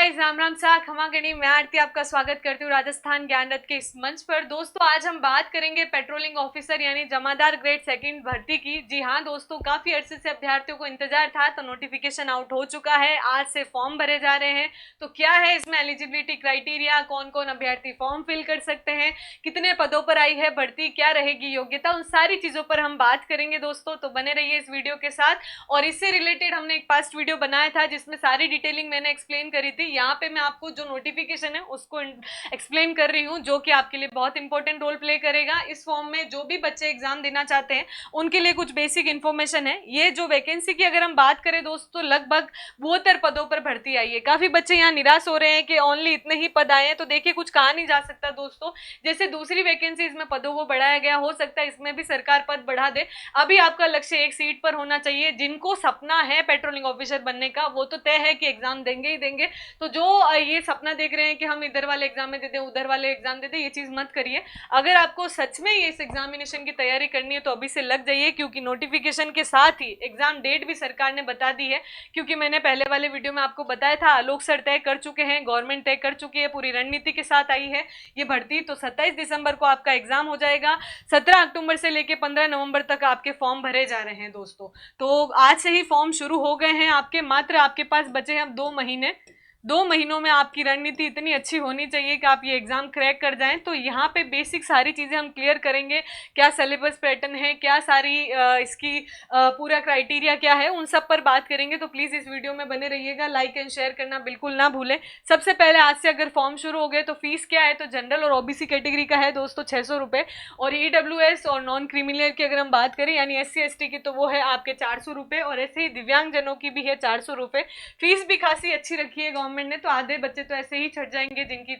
Guys, Ram Ram सा खमागणी। मैं आरती आपका स्वागत करती हूँ राजस्थान ज्ञान रथ के इस मंच पर। दोस्तों, आज हम बात करेंगे पेट्रोलिंग ऑफिसर यानी जमादार ग्रेड सेकंड भर्ती की। जी हाँ दोस्तों, काफी अरसे से अभ्यर्थियों को इंतजार था, तो नोटिफिकेशन आउट हो चुका है। आज से फॉर्म भरे जा रहे हैं। तो क्या है इसमें एलिजिबिलिटी क्राइटेरिया, कौन कौन अभ्यर्थी फॉर्म फिल कर सकते हैं, कितने पदों पर आई है भर्ती, क्या रहेगी योग्यता, उन सारी चीजों पर हम बात करेंगे दोस्तों। तो बने रहिए इस वीडियो के साथ। और इससे रिलेटेड हमने एक पास्ट वीडियो बनाया था जिसमें सारी डिटेलिंग मैंने एक्सप्लेन करी थी। यहाँ पे मैं आपको जो नोटिफिकेशन है उसको एक्सप्लेन कर रही हूँ, जो कि आपके लिए बहुत इंपॉर्टेंट रोल प्ले करेगा। इस फॉर्म में जो भी बच्चे एग्जाम देना चाहते हैं उनके लिए कुछ बेसिक इंफॉर्मेशन है। ये जो वैकेंसी की अगर हम बात करें दोस्तों, लगभग 72 पदों पर भर्ती आई है। काफी बच्चे यहाँ निराश हो रहे हैं कि ओनली इतने ही पद आए हैं, तो देखिए कुछ कहा नहीं जा सकता दोस्तों। जैसे दूसरी वैकेंसी में पदों को बढ़ाया गया, हो सकता है इसमें भी सरकार पद बढ़ा दे। अभी आपका लक्ष्य एक सीट पर होना चाहिए। जिनको सपना है पेट्रोलिंग ऑफिसर बनने का वो तो तय है कि एग्जाम देंगे ही देंगे। तो जो ये सपना देख रहे हैं कि हम इधर वाले एग्जाम में दे दें, उधर वाले एग्जाम दे दें, ये चीज मत करिए। अगर आपको सच में इस एग्जामिनेशन की तैयारी करनी है तो अभी से लग जाइए, क्योंकि नोटिफिकेशन के साथ ही एग्जाम डेट भी सरकार ने बता दी है। क्योंकि मैंने पहले वाले वीडियो में आपको बताया था, आलोक सर तय कर चुके हैं, गवर्नमेंट तय कर चुकी है, पूरी रणनीति के साथ आई है ये भर्ती। तो 27 दिसंबर को आपका एग्जाम हो जाएगा। 17 अक्टूबर से लेकर 15 नवंबर तक आपके फॉर्म भरे जा रहे हैं दोस्तों। तो आज से ही फॉर्म शुरू हो गए हैं आपके। मात्र आपके पास बचे हैं अब 2 महीने। 2 महीनों में आपकी रणनीति इतनी अच्छी होनी चाहिए कि आप ये एग्जाम क्रैक कर जाएं। तो यहाँ पे बेसिक सारी चीजें हम क्लियर करेंगे। क्या सिलेबस पैटर्न है, क्या सारी इसकी पूरा क्राइटेरिया क्या है, उन सब पर बात करेंगे। तो प्लीज इस वीडियो में बने रहिएगा, लाइक एंड शेयर करना बिल्कुल ना भूलें। सबसे पहले आज से अगर फॉर्म शुरू हो गए तो फीस क्या है, तो जनरल और ओबीसी कैटेगरी का है दोस्तों 600 रुपए, और ईडब्ल्यूएस और नॉन क्रिमिनल की अगर हम बात करें यानी SC ST की, तो वो है आपके 400 रुपए, और ऐसे ही दिव्यांगजनों की भी है 400 रुपए। फीस भी खासी अच्छी रखी है गवर्नमेंट ने। तो आधे बच्चे तो ऐसे ही छट जाएंगे, जिनकी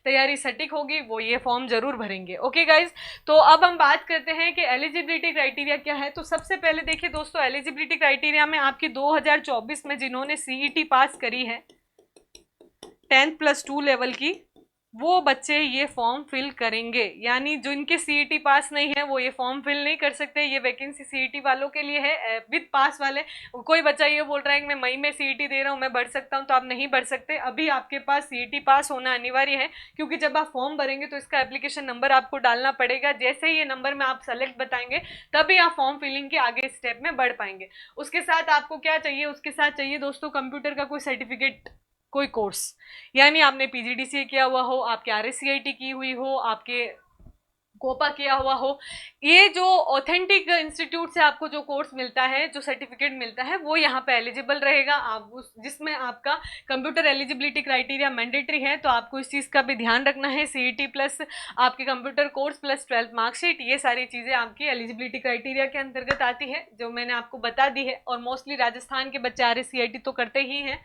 तैयारी सटीक होगी वो ये फॉर्म जरूर भरेंगे। ओके गाइज, तो अब हम बात करते हैं कि एलिजिबिलिटी क्राइटेरिया क्या है। तो सबसे पहले देखिए दोस्तों, एलिजिबिलिटी क्राइटेरिया में आपकी 2024 में जिन्होंने सीईटी पास करी है 10+2 लेवल की, वो बच्चे ये फॉर्म फिल करेंगे। यानी जो इनके सीईटी पास नहीं है वो ये फॉर्म फिल नहीं कर सकते। ये वैकेंसी सीईटी वालों के लिए है, विद पास वाले। कोई बच्चा ये बोल रहा है कि मैं मई में सीईटी दे रहा हूँ, मैं भर सकता हूँ, तो आप नहीं भर सकते। अभी आपके पास सीईटी पास होना अनिवार्य है, क्योंकि जब आप फॉर्म भरेंगे तो इसका एप्लीकेशन नंबर आपको डालना पड़ेगा। जैसे ही ये नंबर में आप सेलेक्ट बताएंगे तभी आप फॉर्म फिलिंग के आगे स्टेप में बढ़ पाएंगे। उसके साथ आपको क्या चाहिए, उसके साथ चाहिए दोस्तों कंप्यूटर का कोई सर्टिफिकेट, कोई कोर्स। यानी आपने पीजीडीसीए किया हुआ हो, आपके आरएससीआईटी की हुई हो, आपके कोपा किया हुआ हो। ये जो ऑथेंटिक इंस्टीट्यूट से आपको जो कोर्स मिलता है, जो सर्टिफिकेट मिलता है, वो यहाँ पे एलिजिबल रहेगा। आप उस जिसमें आपका कंप्यूटर एलिजिबिलिटी क्राइटेरिया मैंडेटरी है, तो आपको इस चीज़ का भी ध्यान रखना है। सीईटी प्लस आपके computer course plus 12th marksheet, ये सारी चीज़ें आपकी एलिजिबिलिटी क्राइटेरिया के अंतर्गत आती है, जो मैंने आपको बता दी है। और मोस्टली राजस्थान के बच्चे आरएससीआईटी तो करते ही हैं।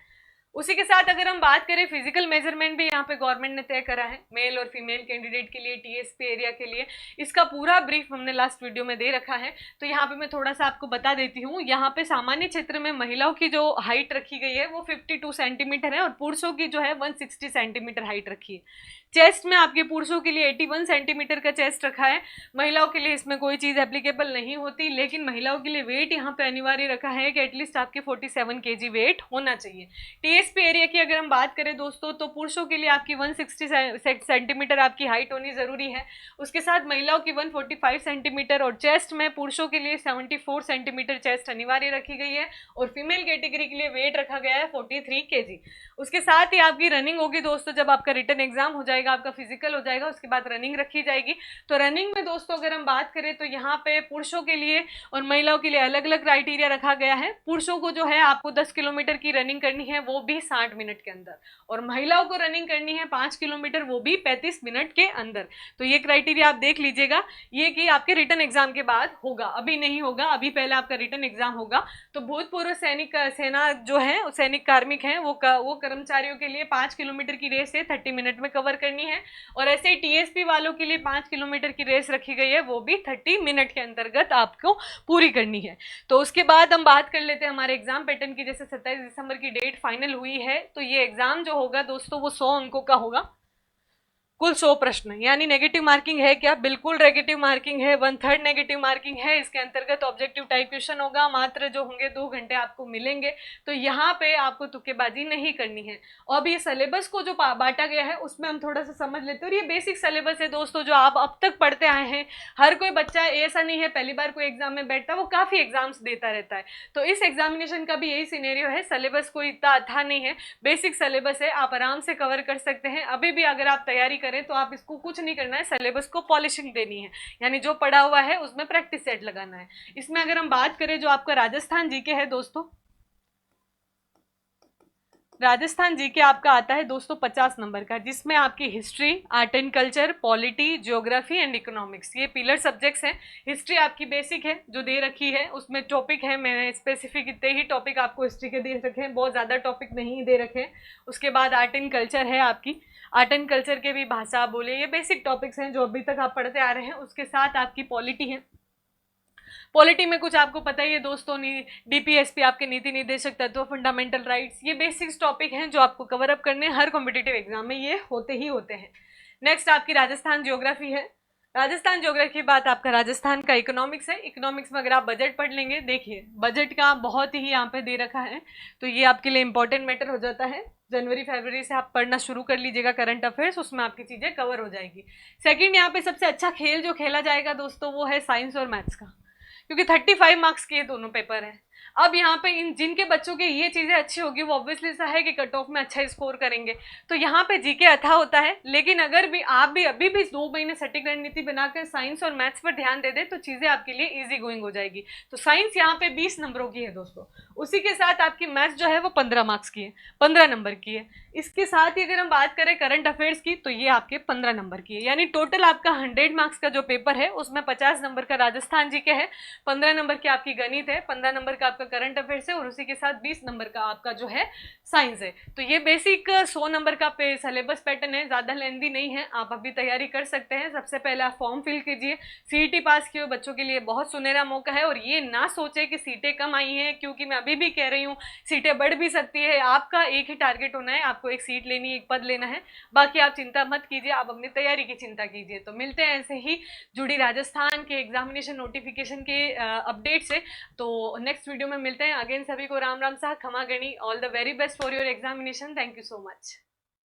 उसी के साथ अगर हम बात करें, फिजिकल मेजरमेंट भी यहाँ पे गवर्नमेंट ने तय करा है मेल और फीमेल कैंडिडेट के लिए, टीएसपी एरिया के लिए। इसका पूरा ब्रीफ हमने लास्ट वीडियो में दे रखा है। तो यहाँ पे मैं थोड़ा सा आपको बता देती हूँ। यहाँ पे सामान्य क्षेत्र में महिलाओं की जो हाइट रखी गई है वो 52 सेंटीमीटर है, और पुरुषों की जो है 160 सेंटीमीटर हाइट रखी है। चेस्ट में आपके पुरुषों के लिए 81 सेंटीमीटर का चेस्ट रखा है। महिलाओं के लिए इसमें कोई चीज एप्लीकेबल नहीं होती, लेकिन महिलाओं के लिए वेट यहाँ पे अनिवार्य रखा है कि एटलीस्ट आपके 47 kg वेट होना चाहिए। टीएसपी एरिया की अगर हम बात करें दोस्तों, तो पुरुषों के लिए आपकी 160 सेंटीमीटर आपकी हाइट होनी जरूरी है। उसके साथ महिलाओं की 145 सेंटीमीटर, और चेस्ट में पुरुषों के लिए 74 सेंटीमीटर चेस्ट अनिवार्य रखी गई है, और फीमेल कैटेगरी के लिए वेट रखा गया है 43 kg। उसके साथ ही आपकी रनिंग होगी दोस्तों। जब आपका रिटन एग्जाम हो जाएगा, आपका फिजिकल हो जाएगा, उसके बाद रनिंग रखी जाएगी। तो रनिंग में दोस्तों अगर हम बात करें तो यहाँ पे पुरुषों के लिए और महिलाओं के लिए अलग अलग क्राइटेरिया रखा गया है। पुरुषों को जो है आपको 10 किलोमीटर की रनिंग करनी है, वो भी 60 मिनट के अंदर, और महिलाओं को रनिंग करनी है 5 किलोमीटर, वो भी 35 मिनट के अंदर। तो ये क्राइटेरिया आप देख लीजिएगा, ये कि आपके रिटन एग्जाम के बाद होगा, अभी नहीं होगा, अभी पहले आपका रिटन एग्जाम होगा। तो भूतपूर्व सैनिक सेना जो है, सैनिक कार्मिक है, वो कर्मचारियों के लिए 5 किलोमीटर की रेस है 30 मिनट में कवर करनी है। और ऐसे ही टीएसपी वालों के लिए 5 किलोमीटर की रेस रखी गई है, वो भी 30 मिनट के अंतर्गत आपको पूरी करनी है। तो उसके बाद हम बात कर लेते हैं हमारे एग्जाम पैटर्न की। जैसे 27 दिसंबर की डेट फाइनल हुई है, तो ये एग्जाम जो होगा दोस्तों वो 100 अंकों का होगा। कुल 100 प्रश्न, यानी नेगेटिव मार्किंग है क्या? बिल्कुल नेगेटिव मार्किंग है, 1/3 नेगेटिव मार्किंग है। इसके अंतर्गत ऑब्जेक्टिव टाइप क्वेश्चन होगा, मात्र जो होंगे 2 घंटे आपको मिलेंगे। तो यहाँ पे आपको तुक्केबाजी नहीं करनी है। और अब ये सिलेबस को जो बांटा गया है उसमें हम थोड़ा सा समझ लेते हैं। और ये बेसिक सिलेबस है दोस्तों, जो आप अब तक पढ़ते आए हैं। हर कोई बच्चा ऐसा नहीं है पहली बार कोई एग्जाम में बैठता है, वो काफी एग्जाम्स देता रहता है। तो इस एग्जामिनेशन का भी यही सिनेरियो है, सिलेबस कोई इतना अच्छा नहीं है, बेसिक सिलेबस है, आप आराम से कवर कर सकते हैं। अभी भी अगर आप तैयारी करें तो आप इसको कुछ नहीं करना है, सिलेबस को पॉलिशिंग देनी है, यानी जो पढ़ा हुआ है उसमें प्रैक्टिस सेट लगाना है। इसमें अगर हम बात करें जो आपका राजस्थान जीके है दोस्तों, राजस्थान जीके आपका आता है दोस्तों 50 नंबर का, जिसमें आपकी history, art and culture, polity, geography and economics, ये पिलर सब्जेक्ट्स हैं। हिस्ट्री आपकी बेसिक है जो दे रखी है, उसमें टॉपिक है, मैंने स्पेसिफिक इतने ही टॉपिक आपको हिस्ट्री के दे रखे हैं, बहुत ज़्यादा टॉपिक नहीं दे रखे हैं। उसके बाद आर्ट एंड कल्चर है आपकी, आर्ट एंड कल्चर के भी भाषा बोले, ये बेसिक टॉपिक्स हैं जो अभी तक आप पढ़ते आ रहे हैं। उसके साथ आपकी पॉलिटी है, पॉलिटी में कुछ आपको पता ही है दोस्तों, डीपीएसपी आपके नीति निर्देशक तत्व, फंडामेंटल राइट्स, ये बेसिक्स टॉपिक हैं जो आपको कवर अप करने हैं, हर कॉम्पिटिटिव एग्जाम में ये होते ही होते हैं। नेक्स्ट आपकी राजस्थान ज्योग्राफी है। राजस्थान ज्योग्राफी की बात, आपका राजस्थान का इकोनॉमिक्स है। इकोनॉमिक्स में अगर आप बजट पढ़ लेंगे, देखिए बजट का बहुत ही यहाँ पे दे रखा है, तो ये आपके लिए इंपॉर्टेंट मैटर हो जाता है। जनवरी फरवरी से आप पढ़ना शुरू कर लीजिएगा करंट अफेयर्स, उसमें आपकी चीजें कवर हो जाएगी। सेकंड, यहाँ पे सबसे अच्छा खेल जो खेला जाएगा दोस्तों वो है साइंस और मैथ्स का, क्योंकि 35 मार्क्स के दोनों पेपर हैं। अब यहाँ पे इन जिनके बच्चों के ये चीजें अच्छी होगी वो ऑब्वियसली सा है कि कट ऑफ में अच्छा स्कोर करेंगे, तो यहाँ पे जीके अच्छा होता है। लेकिन अगर भी आप भी अभी भी 2 महीने सटीक रणनीति बनाकर साइंस और मैथ्स पर ध्यान दे दे तो चीजें आपके लिए इजी गोइंग हो जाएगी। तो साइंस यहाँ पे 20 नंबरों की है दोस्तों, उसी के साथ आपकी मैथ्स जो है वो 15 मार्क्स की है, 15 नंबर की है। इसके साथ ही अगर हम बात करें करंट अफेयर्स की तो ये आपके 15 नंबर की है, यानी टोटल आपका 100 मार्क्स का जो पेपर है उसमें 50 नंबर का राजस्थान जीके है, 15 नंबर की आपकी गणित है, 15 नंबर का आपका करंट अफेयर्स है, और उसी के साथ 20 नंबर का आपका जो है साइंस है। तो ये बेसिक 100 नंबर का सिलेबस पैटर्न है, ज्यादा लेंदी नहीं है, आप अभी तैयारी कर सकते हैं। सबसे पहले आप फॉर्म फिल कीजिए, सीईटी पास किए बच्चों के लिए बहुत सुनहरा मौका है। और ये ना सोचे कि सीटें कम आई हैं, क्योंकि मैं अभी भी कह रही हूँ सीटें बढ़ भी सकती है। आपका एक ही टारगेट होना है, आपको एक सीट लेनी है, एक पद लेना है, बाकी आप चिंता मत कीजिए, आप अपनी तैयारी की चिंता कीजिए। तो मिलते हैं ऐसे ही जुड़ी राजस्थान के एग्जामिनेशन नोटिफिकेशन के अपडेट से। तो नेक्स्ट वीडियो में मिलते हैं। अगेन सभी को राम राम सा खमा गणी, all the very best for your examination, thank you so much.